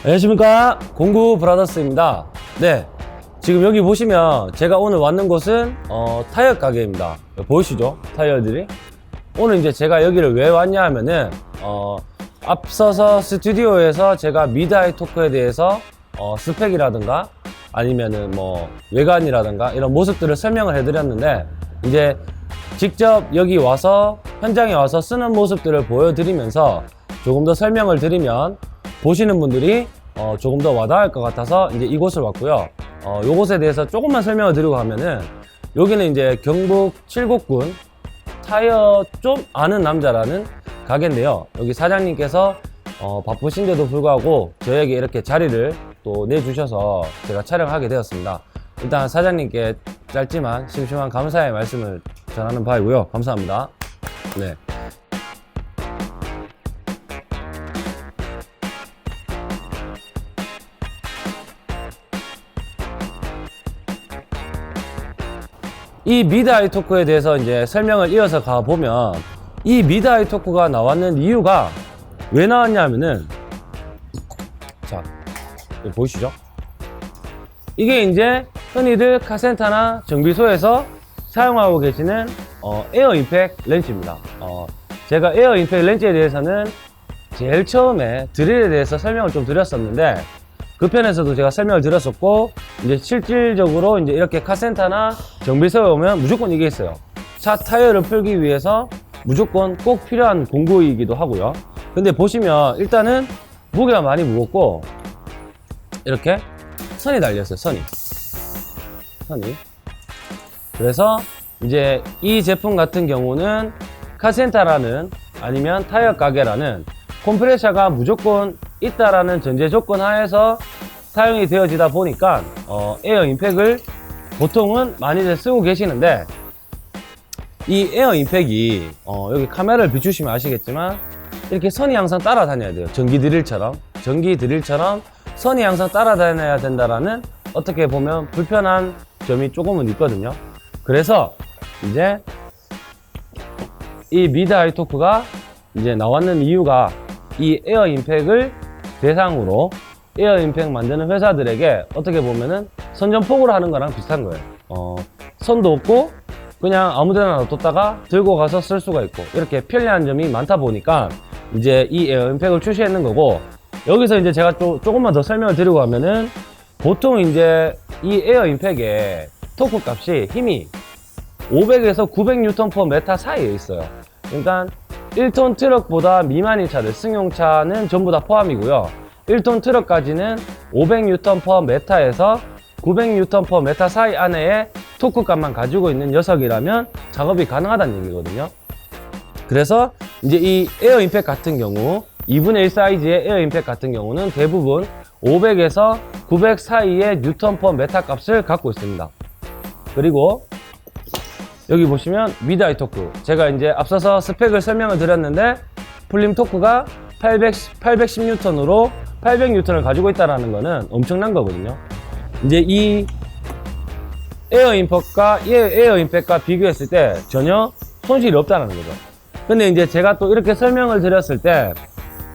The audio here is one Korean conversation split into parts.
안녕하십니까, 공구 브라더스입니다. 네, 지금 여기 보시면 제가 오늘 왔는 곳은 타이어 가게입니다. 보이시죠? 타이어들이. 오늘 이제 제가 여기를 왜 왔냐 하면은 앞서서 스튜디오에서 제가 미드하이 토크에 대해서 스펙이라든가 아니면은 뭐 외관이라든가 이런 모습들을 설명을 해드렸는데, 이제 직접 여기 와서 현장에 와서 쓰는 모습들을 보여드리면서 조금 더 설명을 드리면 보시는 분들이 조금 더 와닿을 것 같아서 이제 이곳을 왔고요. 요곳에 대해서 조금만 설명을 드리고 가면은, 여기는 이제 경북 칠곡군 타이어 좀 아는 남자라는 가게인데요. 여기 사장님께서 바쁘신데도 불구하고 저에게 이렇게 자리를 또 내주셔서 제가 촬영하게 되었습니다. 일단 사장님께 짧지만 심심한 감사의 말씀을 전하는 바이고요. 감사합니다. 네. 이 미드하이 토크에 대해서 이제 설명을 이어서 가보면, 이 미드하이 토크가 나왔는 이유가 왜 나왔냐면은, 자, 여기 보이시죠? 이게 이제 흔히들 카센터나 정비소에서 사용하고 계시는 에어 임팩 렌치입니다. 제가 에어 임팩 렌치에 대해서는 제일 처음에 드릴에 대해서 설명을 좀 드렸었는데, 그 편에서도 제가 설명을 드렸었고, 이제 실질적으로 이제 이렇게 카센터나 정비소에 오면 무조건 이게 있어요. 차 타이어를 풀기 위해서 무조건 꼭 필요한 공구이기도 하고요. 근데 보시면 일단은 무게가 많이 무겁고, 이렇게 선이 달렸어요. 선이. 그래서 이제 이 제품 같은 경우는 카센터라는 아니면 타이어 가게라는 컴프레셔가 무조건 있다라는 전제 조건 하에서 사용이 되어지다 보니까 에어 임팩을 보통은 많이들 쓰고 계시는데, 이 에어 임팩이 여기 카메라를 비추시면 아시겠지만 이렇게 선이 항상 따라다녀야 돼요. 전기 드릴처럼 선이 항상 따라다녀야 된다라는, 어떻게 보면 불편한 점이 조금은 있거든요. 그래서 이제 이 미드하이 토크가 이제 나왔는 이유가, 이 에어 임팩을 대상으로 에어 임팩 만드는 회사들에게 어떻게 보면은 선전포고를 하는 거랑 비슷한 거예요. 선도 없고 그냥 아무데나 놔뒀다가 들고 가서 쓸 수가 있고, 이렇게 편리한 점이 많다 보니까 이제 이 에어 임팩을 출시했는 거고, 여기서 이제 제가 조금만 더 설명을 드리고 가면은, 보통 이제 이 에어 임팩의 토크 값이 힘이 500에서 900Nm 사이에 있어요. 그러니까 1톤 트럭보다 미만인 차들, 승용차는 전부 다 포함이고요. 1톤 트럭까지는 500Nm에서 900Nm 사이 안에의 토크 값만 가지고 있는 녀석이라면 작업이 가능하다는 얘기거든요. 그래서 이제 이 에어 임팩 같은 경우, 2분의 1 사이즈의 에어 임팩 같은 경우는 대부분 500에서 900 사이의 Nm 값을 갖고 있습니다. 그리고 여기 보시면 미드하이 토크, 제가 이제 앞서서 스펙을 설명을 드렸는데, 풀림 토크가 810N으로 800N을 가지고 있다는 거는 엄청난 거거든요. 이제 이 에어 임팩과 비교했을 때 전혀 손실이 없다는 거죠. 근데 이제 제가 또 이렇게 설명을 드렸을 때,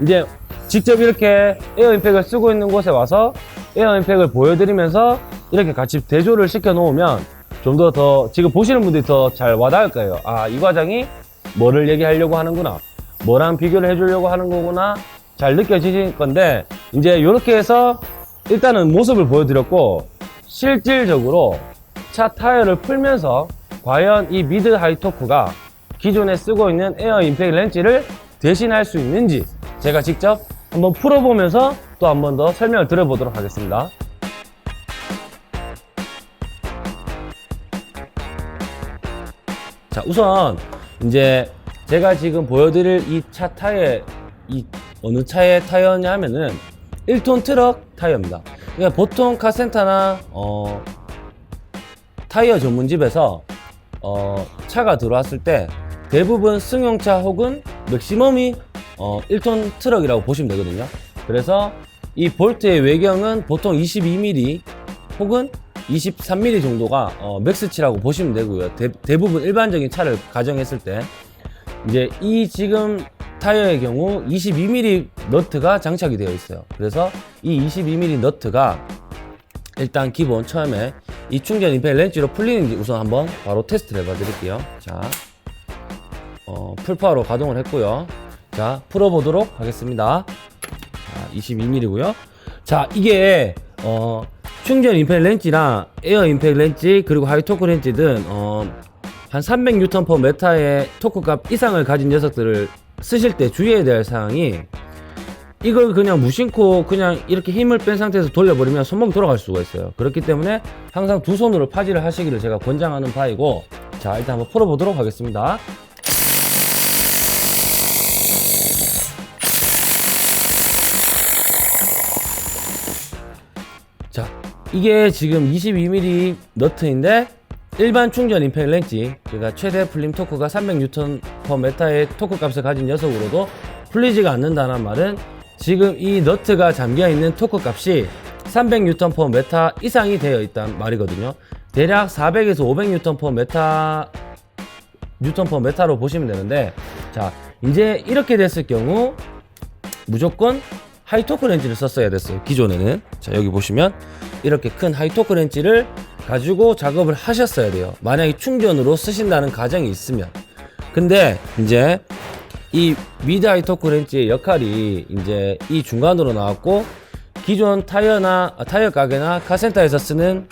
이제 직접 이렇게 에어 임팩을 쓰고 있는 곳에 와서 에어 임팩을 보여드리면서 이렇게 같이 대조를 시켜 놓으면 좀 더 지금 보시는 분들이 더 잘 와닿을 거예요. 아, 이 과장이 뭐를 얘기하려고 하는구나, 뭐랑 비교를 해주려고 하는 거구나, 잘 느껴지실 건데, 이제 이렇게 해서 일단은 모습을 보여드렸고, 실질적으로 차 타이어를 풀면서 과연 이 미드 하이 토크가 기존에 쓰고 있는 에어 임팩 렌치를 대신할 수 있는지 제가 직접 한번 풀어보면서 또 한 번 더 설명을 드려보도록 하겠습니다. 자, 우선 이제 제가 지금 보여드릴 이 차 타이어, 이 어느 차의 타이어냐 하면은 1톤 트럭 타이어입니다. 그러니까 보통 카센터나 타이어 전문집에서 차가 들어왔을 때 대부분 승용차 혹은 맥시멈이 1톤 트럭이라고 보시면 되거든요. 그래서 이 볼트의 외경은 보통 22mm 혹은 23mm 정도가 맥스치라고 보시면 되고요. 대부분 일반적인 차를 가정했을 때, 이제 이 지금 타이어의 경우 22mm 너트가 장착이 되어 있어요. 그래서 이 22mm 너트가 일단 기본 처음에 이 충전 임팩 렌치로 풀리는지 우선 한번 바로 테스트를 해봐 드릴게요. 자, 풀파워로 가동을 했고요. 자, 풀어보도록 하겠습니다. 자, 22mm고요. 자, 이게 충전 임팩 렌치랑 에어 임팩 렌치 그리고 하이 토크 렌치 등 한 300Nm/M의 토크 값 이상을 가진 녀석들을 쓰실 때 주의해야 될 사항이, 이걸 그냥 무심코 그냥 이렇게 힘을 뺀 상태에서 돌려버리면 손목이 돌아갈 수가 있어요. 그렇기 때문에 항상 두 손으로 파지를 하시기를 제가 권장하는 바이고, 자, 일단 한번 풀어보도록 하겠습니다. 자, 이게 지금 22mm 너트인데 일반 충전 임팩 렌치, 그러니까 최대 풀림 토크가 300Nm/M의 토크 값을 가진 녀석으로도 풀리지가 않는다는 말은 지금 이 너트가 잠겨있는 토크 값이 300Nm/M 이상이 되어 있단 말이거든요. 대략 400에서 500Nm/M로 보시면 되는데, 자, 이제 이렇게 됐을 경우 무조건 하이토크 렌치를 썼어야 됐어요. 기존에는. 자, 여기 보시면 이렇게 큰 하이토크 렌치를 가지고 작업을 하셨어야 돼요. 만약에 충전으로 쓰신다는 가정이 있으면. 근데 이제 이 미드 하이토크 렌치의 역할이 이제 이 중간으로 나왔고, 기존 타이어 가게나 카센터에서 쓰는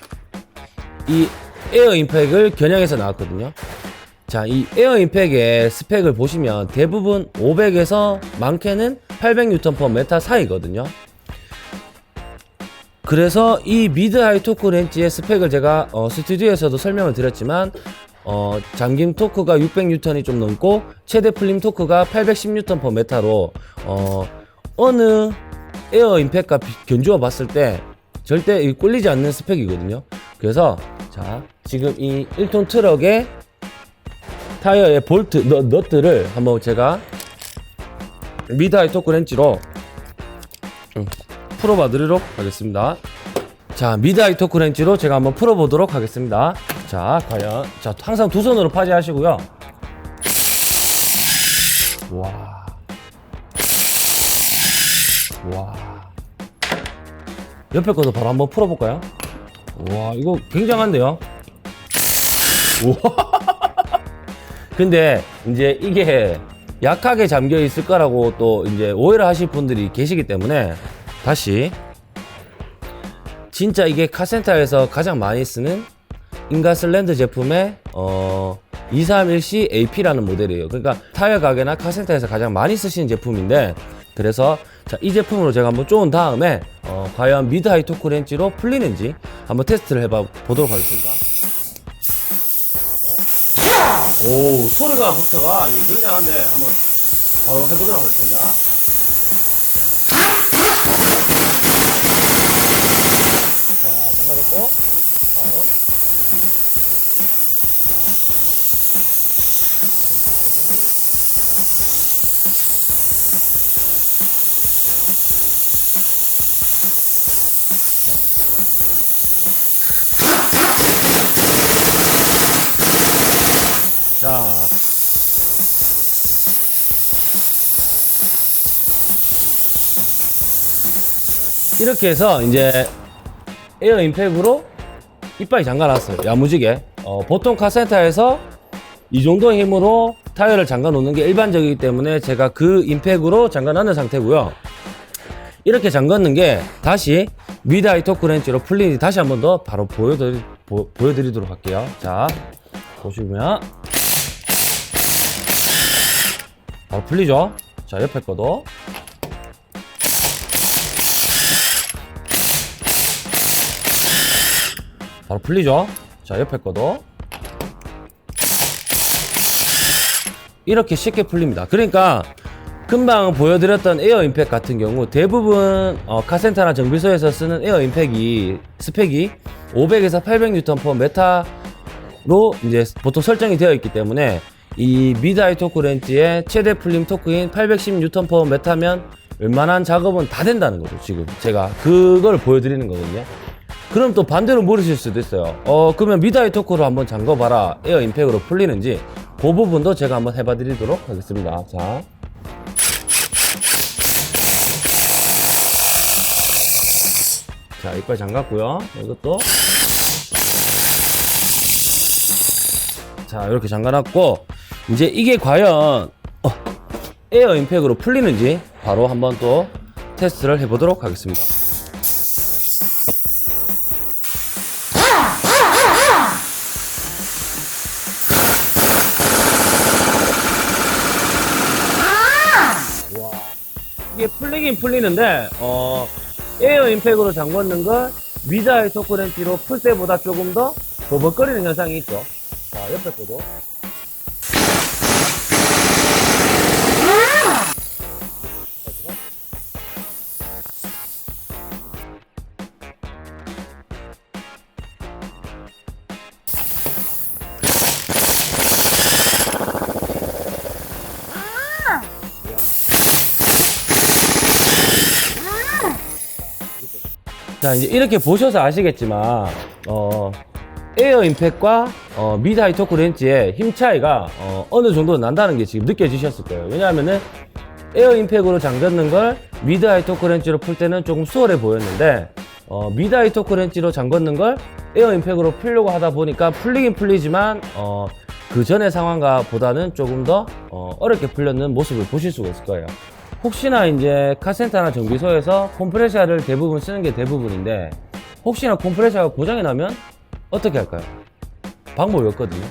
이 에어 임팩을 겨냥해서 나왔거든요. 자, 이 에어 임팩의 스펙을 보시면 대부분 500에서 많게는 800Nm/M 사이거든요. 그래서 이 미드 하이 토크 렌치의 스펙을 제가 스튜디오에서도 설명을 드렸지만, 잠김 토크가 600N이 좀 넘고 최대 풀림 토크가 810Nm/M로 어느 에어 임팩과 견주어 봤을 때 절대 꿀리지 않는 스펙이거든요. 그래서 자, 지금 이 1톤 트럭의 타이어의 볼트 너트를 한번 제가 미드 하이 토크 렌치로 풀어봐 드리도록 하겠습니다. 자, 미드 하이 토크 렌치로 제가 한번 풀어보도록 하겠습니다. 자, 과연, 자, 항상 두 손으로 파지하시고요. 와. 옆에 것도 바로 한번 풀어볼까요? 와, 이거 굉장한데요? 우와. 근데 이제 이게 약하게 잠겨 있을 거라고 또 이제 오해를 하실 분들이 계시기 때문에 다시, 진짜 이게 카센터에서 가장 많이 쓰는 인가슬랜드 제품의 231C AP라는 모델이에요. 그러니까 타이어 가게나 카센터에서 가장 많이 쓰시는 제품인데, 그래서 자, 이 제품으로 제가 한번 쪼은 다음에 과연 미드 하이 토크 렌치로 풀리는지 한번 테스트를 해봐 보도록 하겠습니다. 오, 소리가 부터가 굉장한데 한번 바로 해보도록 하겠습니다. 자, 잠가놓고 바로 자, 이렇게 해서 이제 에어 임팩으로 이빨이 잠가놨어요. 야무지게. 보통 카센터에서 이 정도의 힘으로 타이어를 잠가 놓는 게 일반적이기 때문에 제가 그 임팩으로 잠가 놨는 상태고요. 이렇게 잠갔는 게 다시 미드 하이 토크 렌치로 풀리니 다시 한 번 더 바로 보여드리도록 할게요. 자, 보시면 바로 풀리죠. 자, 옆에 거도 바로 풀리죠. 자, 옆에 거도 이렇게 쉽게 풀립니다. 그러니까 금방 보여드렸던 에어 임팩 같은 경우 대부분 카센터나 정비소에서 쓰는 에어 임팩이 스펙이 500에서 800Nm/M로 이제 보통 설정이 되어 있기 때문에 이 미드 하이 토크 렌치의 최대 풀림 토크인 810Nm/M면 웬만한 작업은 다 된다는 거죠. 지금 제가 그걸 보여드리는 거거든요. 그럼 또 반대로 물으실 수도 있어요. 그러면 미드 하이 토크로 한번 잠궈봐라, 에어 임팩으로 풀리는지. 그 부분도 제가 한번 해봐 드리도록 하겠습니다. 자, 자, 이빨 잠갔고요. 이것도. 자, 이렇게 잠가놨고, 이제 이게 과연 에어 임팩으로 풀리는지 바로 한번 또 테스트를 해보도록 하겠습니다. 이게 풀리긴 풀리는데 에어 임팩으로 잠궜는 걸 미드 하이 토크 렌치로 풀 때보다 조금 더 버벅거리는 현상이 있죠. 자, 옆에 거도. 자, 이제 이렇게 보셔서 아시겠지만 에어 임팩과 미드 하이 토크 렌치의 힘 차이가 어느 정도 난다는 게 지금 느껴지셨을 거예요. 왜냐하면은 에어 임팩으로 잠겼는 걸 미드 하이 토크 렌치로 풀 때는 조금 수월해 보였는데 미드 하이 토크 렌치로 잠궜는 걸 에어 임팩으로 풀려고 하다 보니까 풀리긴 풀리지만 그 전의 상황과 보다는 조금 더 어렵게 풀렸는 모습을 보실 수가 있을 거예요. 혹시나 이제 카센터나 정비소에서 컴프레셔를 대부분 쓰는 게 대부분인데, 혹시나 컴프레셔가 고장이 나면 어떻게 할까요? 방법이 없거든요.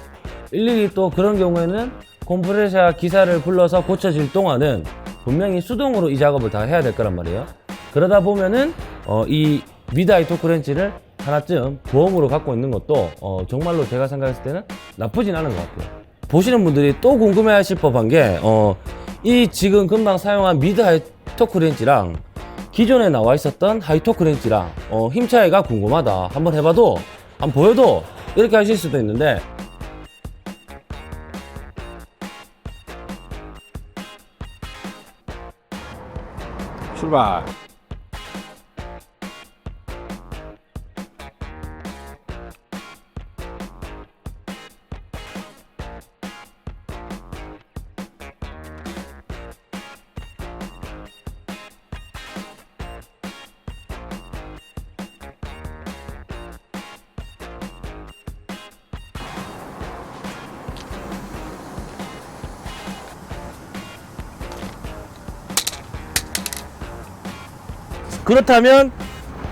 일일이 또 그런 경우에는 컴프레셔 기사를 불러서 고쳐질 동안은 분명히 수동으로 이 작업을 다 해야 될 거란 말이에요. 그러다 보면은 이 미드 하이 토크 렌치를 하나쯤 보험으로 갖고 있는 것도 정말로 제가 생각했을 때는 나쁘진 않은 것 같아요. 보시는 분들이 또 궁금해 하실 법한 게 이 지금 금방 사용한 미드 하이 토크 렌치랑 기존에 나와 있었던 하이 토크 렌치랑 힘 차이가 궁금하다, 한번 해봐도 한번 보여도, 이렇게 하실 수도 있는데, 출발. 그렇다면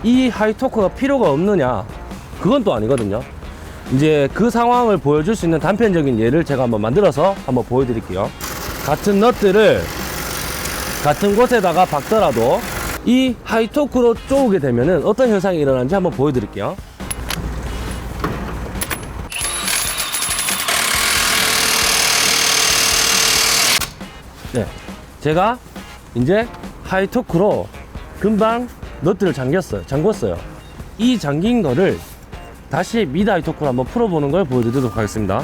이 하이 토크가 필요가 없느냐? 그건 또 아니거든요. 이제 그 상황을 보여줄 수 있는 단편적인 예를 제가 한번 만들어서 한번 보여드릴게요. 같은 넛들을 같은 곳에다가 박더라도 이 하이 토크로 쪼우게 되면은 어떤 현상이 일어나는지 한번 보여드릴게요. 네, 제가 이제 하이 토크로 금방 너트를 잠궜어요. 이 잠긴 거를 다시 미드 하이 토크로 한번 풀어보는 걸 보여드리도록 하겠습니다.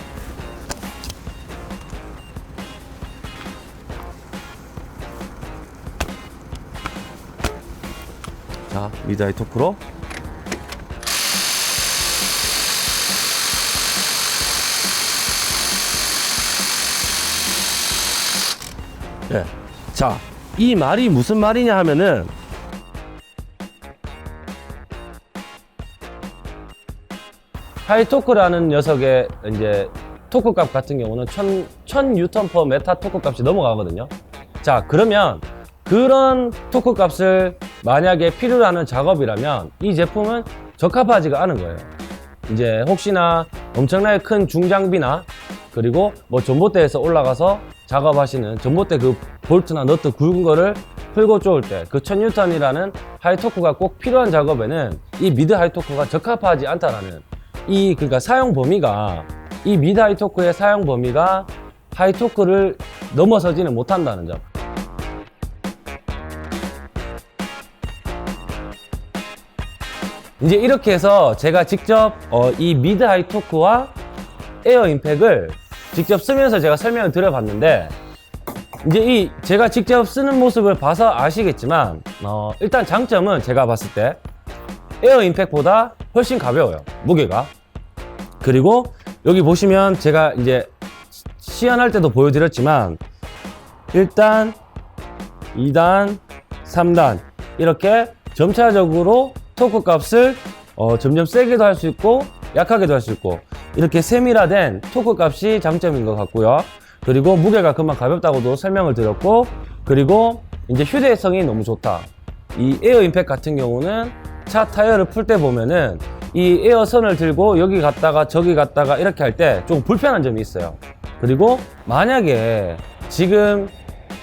자, 미드 하이 토크로. 네. 자, 이 말이 무슨 말이냐 하면은, 하이 토크라는 녀석의 이제 토크 값 같은 경우는 1000 뉴턴 퍼 메타 토크 값이 넘어가거든요. 자, 그러면 그런 토크 값을 만약에 필요로 하는 작업이라면 이 제품은 적합하지가 않은 거예요. 이제 혹시나 엄청나게 큰 중장비나, 그리고 뭐 전봇대에서 올라가서 작업하시는, 전봇대 그 볼트나 너트 굵은 거를 풀고 쪼을 때 그 1000 뉴턴이라는 하이 토크가 꼭 필요한 작업에는 이 미드 하이 토크가 적합하지 않다라는, 그러니까 사용 범위가, 이 미드 하이 토크의 사용 범위가 하이 토크를 넘어서지는 못한다는 점. 이제 이렇게 해서 제가 직접 이 미드 하이 토크와 에어 임팩을 직접 쓰면서 제가 설명을 드려봤는데, 이제 제가 직접 쓰는 모습을 봐서 아시겠지만 일단 장점은 제가 봤을 때 에어 임팩보다 훨씬 가벼워요, 무게가. 그리고 여기 보시면 제가 이제 시연할 때도 보여드렸지만 1단, 2단, 3단 이렇게 점차적으로 토크 값을 점점 세게도 할 수 있고 약하게도 할 수 있고 이렇게 세밀화된 토크 값이 장점인 것 같고요. 그리고 무게가 그만 가볍다고도 설명을 드렸고, 그리고 이제 휴대성이 너무 좋다. 이 에어 임팩 같은 경우는 차 타이어를 풀 때 보면은 이 에어선을 들고 여기 갔다가 저기 갔다가 이렇게 할 때 좀 불편한 점이 있어요. 그리고 만약에 지금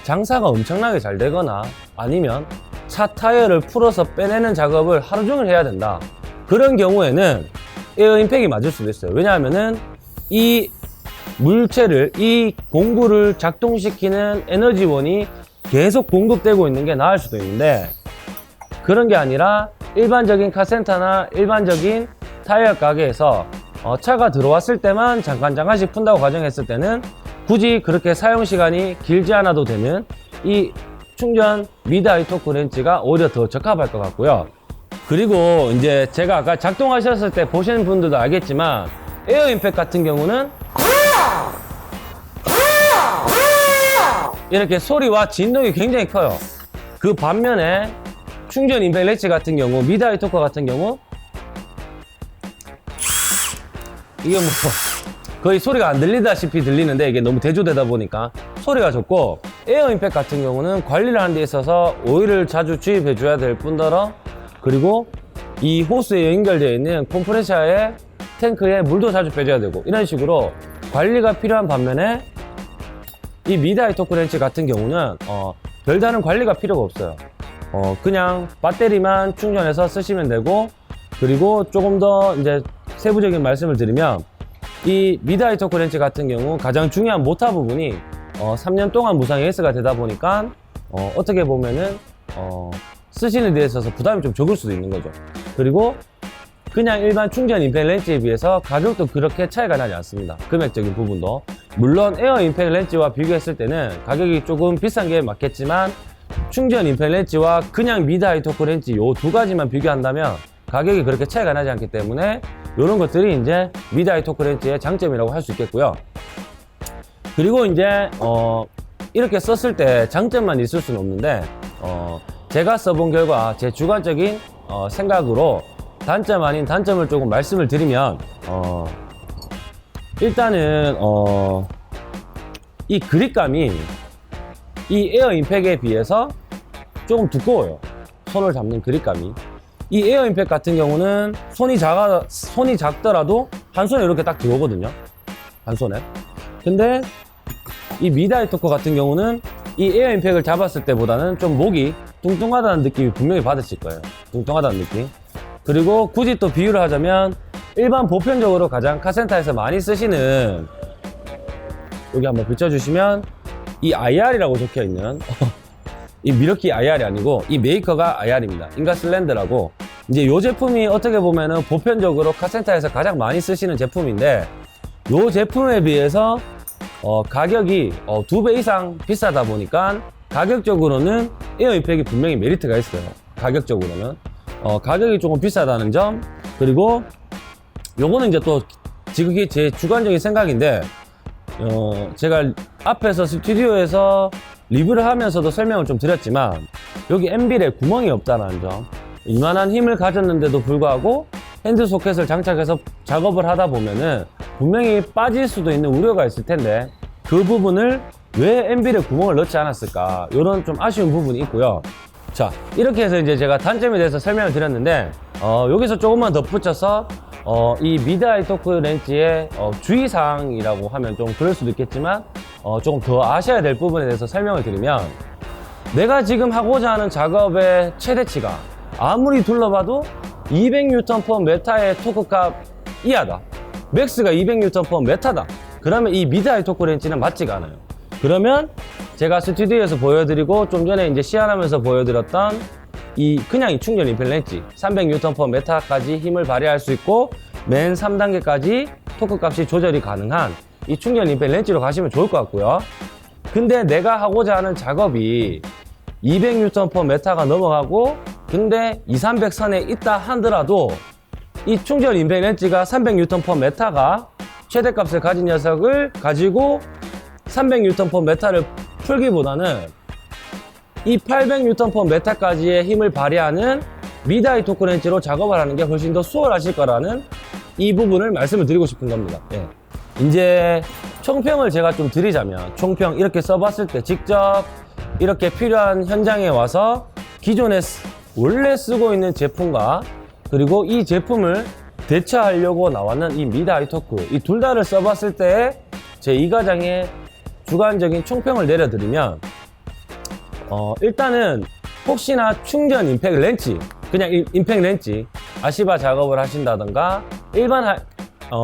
장사가 엄청나게 잘 되거나 아니면 차 타이어를 풀어서 빼내는 작업을 하루 종일 해야 된다. 그런 경우에는 에어 임팩이 맞을 수도 있어요. 왜냐하면은 이 물체를, 이 공구를 작동시키는 에너지원이 계속 공급되고 있는 게 나을 수도 있는데, 그런 게 아니라 일반적인 카센터나 일반적인 타이어 가게에서 차가 들어왔을 때만 잠깐씩 푼다고 가정했을 때는 굳이 그렇게 사용 시간이 길지 않아도 되는 이 충전 미드 하이 토크 렌치가 오히려 더 적합할 것 같고요. 그리고 이제 제가 아까 작동하셨을 때 보시는 분들도 알겠지만 에어 임팩 같은 경우는 이렇게 소리와 진동이 굉장히 커요. 그 반면에 충전 임팩 렌치 같은 경우, 미드 하이 토크 같은 경우 이게 뭐 거의 소리가 안 들리다시피 들리는데, 이게 너무 대조되다 보니까 소리가 적고, 에어 임팩 같은 경우는 관리를 하는 데 있어서 오일을 자주 주입해 줘야 될 뿐더러, 그리고 이 호스에 연결되어 있는 컴프레셔의 탱크에 물도 자주 빼줘야 되고, 이런 식으로 관리가 필요한 반면에 이 미드 하이 토크 렌치 같은 경우는 별다른 관리가 필요가 없어요. 그냥 배터리만 충전해서 쓰시면 되고, 그리고 조금 더 이제 세부적인 말씀을 드리면 이 미드 하이 토크 렌치 같은 경우 가장 중요한 모터 부분이 3년 동안 무상 AS가 되다 보니까 어떻게 보면은 쓰시는 데 있어서 부담이 좀 적을 수도 있는 거죠. 그리고 그냥 일반 충전 임팩 렌치에 비해서 가격도 그렇게 차이가 나지 않습니다. 금액적인 부분도. 물론 에어 임팩 렌치와 비교했을 때는 가격이 조금 비싼 게 맞겠지만, 충전 임팩 렌치와 그냥 미드 하이 토크 렌치 요 두 가지만 비교한다면 가격이 그렇게 차이가 나지 않기 때문에 이런 것들이 이제 미드 하이 토크 렌치의 장점이라고 할 수 있겠고요. 그리고 이제 이렇게 썼을 때 장점만 있을 수는 없는데, 제가 써본 결과 제 주관적인 생각으로 단점 아닌 단점을 조금 말씀을 드리면, 일단은 이 그립감이 이 에어 임팩에 비해서 조금 두꺼워요. 손을 잡는 그립감이. 이 에어 임팩 같은 경우는 손이 작더라도 한 손에 이렇게 딱 들어오거든요. 한 손에. 근데 이 미드 하이 토크 같은 경우는 이 에어 임팩을 잡았을 때보다는 좀 목이 뚱뚱하다는 느낌이 분명히 받으실 거예요. 뚱뚱하다는 느낌. 그리고 굳이 또 비유를 하자면 일반 보편적으로 가장 카센터에서 많이 쓰시는, 여기 한번 비춰주시면 이 IR이라고 적혀있는 이 미러키 IR이 아니고 이 메이커가 IR입니다. 인가슬랜드라고. 이제 이 제품이 어떻게 보면은 보편적으로 카센터에서 가장 많이 쓰시는 제품인데, 이 제품에 비해서 가격이 2배 이상 비싸다 보니까 가격적으로는 에어 임팩이 분명히 메리트가 있어요. 가격적으로는 가격이 조금 비싸다는 점. 그리고 요거는 이제 또 지극히 제 주관적인 생각인데, 제가 앞에서 스튜디오에서 리뷰를 하면서도 설명을 좀 드렸지만 여기 엠빌에 구멍이 없다는 점. 이만한 힘을 가졌는데도 불구하고 핸드 소켓을 장착해서 작업을 하다 보면은 분명히 빠질 수도 있는 우려가 있을 텐데, 그 부분을 왜 엠빌에 구멍을 넣지 않았을까, 이런 좀 아쉬운 부분이 있고요. 자, 이렇게 해서 이제 제가 단점에 대해서 설명을 드렸는데, 여기서 조금만 덧붙여서 이 미드 하이 토크 렌치의 주의사항이라고 하면 좀 그럴 수도 있겠지만, 조금 더 아셔야 될 부분에 대해서 설명을 드리면, 내가 지금 하고자 하는 작업의 최대치가 아무리 둘러봐도 200Nm/M의 토크값 이하다. 맥스가 200Nm/M다. 그러면 이 미드 하이 토크 렌치는 맞지가 않아요. 그러면 제가 스튜디오에서 보여드리고 좀 전에 이제 시연하면서 보여드렸던 이 그냥 이 충전 임팩 렌치 300Nm/M까지 힘을 발휘할 수 있고 맨 3단계까지 토크 값이 조절이 가능한 이 충전 임팩 렌치로 가시면 좋을 것 같고요. 근데 내가 하고자 하는 작업이 200Nm/M가 넘어가고 근데 200-300선에 있다 하더라도 이 충전 임팩 렌치가 300Nm/M가 최대값을 가진 녀석을 가지고 300Nm/M를 풀기보다는 이 800Nm/M까지의 힘을 발휘하는 미드 하이 토크 렌치로 작업을 하는 게 훨씬 더 수월하실 거라는 이 부분을 말씀을 드리고 싶은 겁니다. 예. 이제 총평을 제가 좀 드리자면, 총평 이렇게 써봤을 때 직접 이렇게 필요한 현장에 와서 기존에 원래 쓰고 있는 제품과 그리고 이 제품을 대처하려고 나왔는 이 미드 하이 토크, 이 둘 다를 써봤을 때 제 이 과장의 주관적인 총평을 내려드리면, 일단은 혹시나 충전 임팩 렌치, 그냥 임팩 렌치, 아시바 작업을 하신다던가 일반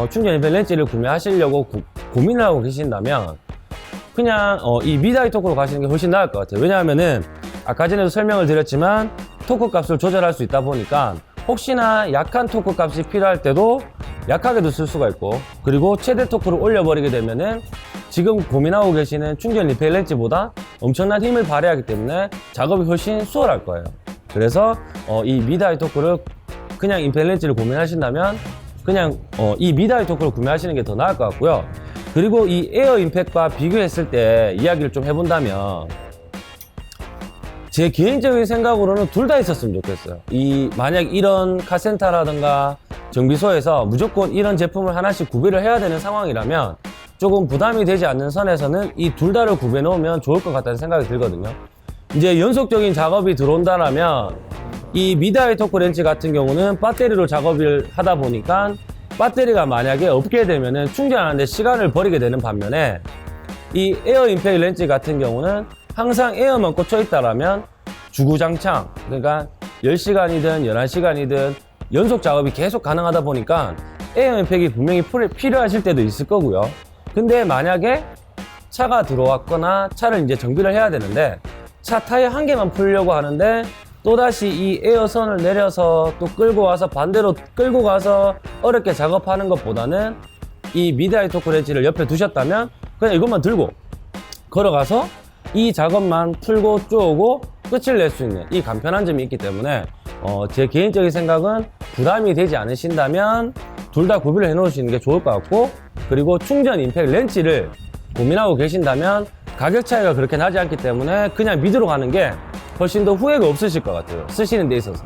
충전 임팩 렌치를 구매하시려고 고민을 하고 계신다면 그냥 이 미드 하이 토크로 가시는 게 훨씬 나을 것 같아요. 왜냐하면은 아까 전에도 설명을 드렸지만 토크 값을 조절할 수 있다 보니까 혹시나 약한 토크 값이 필요할 때도 약하게도 쓸 수가 있고, 그리고 최대 토크를 올려버리게 되면은 지금 고민하고 계시는 충전 리필 렌치보다 엄청난 힘을 발휘하기 때문에 작업이 훨씬 수월할 거예요. 그래서 이 미드 하이 토크를 그냥 임팩 렌치를 고민하신다면 그냥 이 미드 하이 토크를 구매하시는 게 더 나을 것 같고요. 그리고 이 에어 임팩과 비교했을 때 이야기를 좀 해본다면, 제 개인적인 생각으로는 둘 다 있었으면 좋겠어요. 만약 이런 카센터라든가 정비소에서 무조건 이런 제품을 하나씩 구비를 해야 되는 상황이라면 조금 부담이 되지 않는 선에서는 이 둘 다를 구비해 놓으면 좋을 것 같다는 생각이 들거든요. 이제 연속적인 작업이 들어온다라면 이 미드 하이 토크 렌치 같은 경우는 배터리로 작업을 하다 보니까 배터리가 만약에 없게 되면은 충전하는데 시간을 버리게 되는 반면에, 이 에어 임팩 렌치 같은 경우는 항상 에어만 꽂혀 있다라면 주구장창, 그러니까 10시간이든 11시간이든 연속 작업이 계속 가능하다 보니까 에어 임팩이 분명히 필요하실 때도 있을 거고요. 근데 만약에 차가 들어왔거나 차를 이제 정비를 해야 되는데 차 타이어 한 개만 풀려고 하는데 또다시 이 에어선을 내려서 또 끌고 와서 반대로 끌고 가서 어렵게 작업하는 것보다는 이 미드 하이 토크 렌치를 옆에 두셨다면 그냥 이것만 들고 걸어가서 이 작업만 풀고 쪼고 끝을 낼 수 있는 이 간편한 점이 있기 때문에 제 개인적인 생각은 부담이 되지 않으신다면 둘 다 구비를 해 놓으시는 게 좋을 것 같고, 그리고 충전 임팩 렌치를 고민하고 계신다면 가격 차이가 그렇게 나지 않기 때문에 그냥 미드로 가는 게 훨씬 더 후회가 없으실 것 같아요, 쓰시는 데 있어서.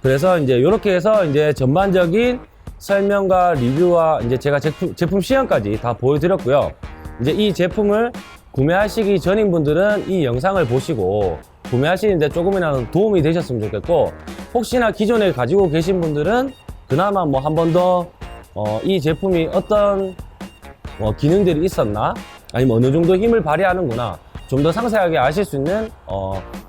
그래서 이제 이렇게 해서 이제 전반적인 설명과 리뷰와 이제 제가 제품 시연까지 다 보여드렸고요. 이제 이 제품을 구매하시기 전인 분들은 이 영상을 보시고 구매하시는데 조금이라도 도움이 되셨으면 좋겠고, 혹시나 기존에 가지고 계신 분들은 그나마 뭐 한 번 더 이 제품이 어떤 기능들이 있었나, 아니면 어느 정도 힘을 발휘하는구나 좀 더 상세하게 아실 수 있는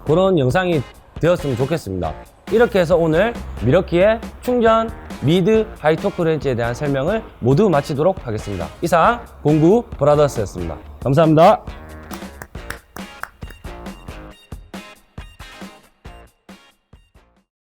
그런 영상이 되었으면 좋겠습니다. 이렇게 해서 오늘 미러키의 충전 미드 하이 토크 렌치에 대한 설명을 모두 마치도록 하겠습니다. 이상 공구 브라더스였습니다. 감사합니다.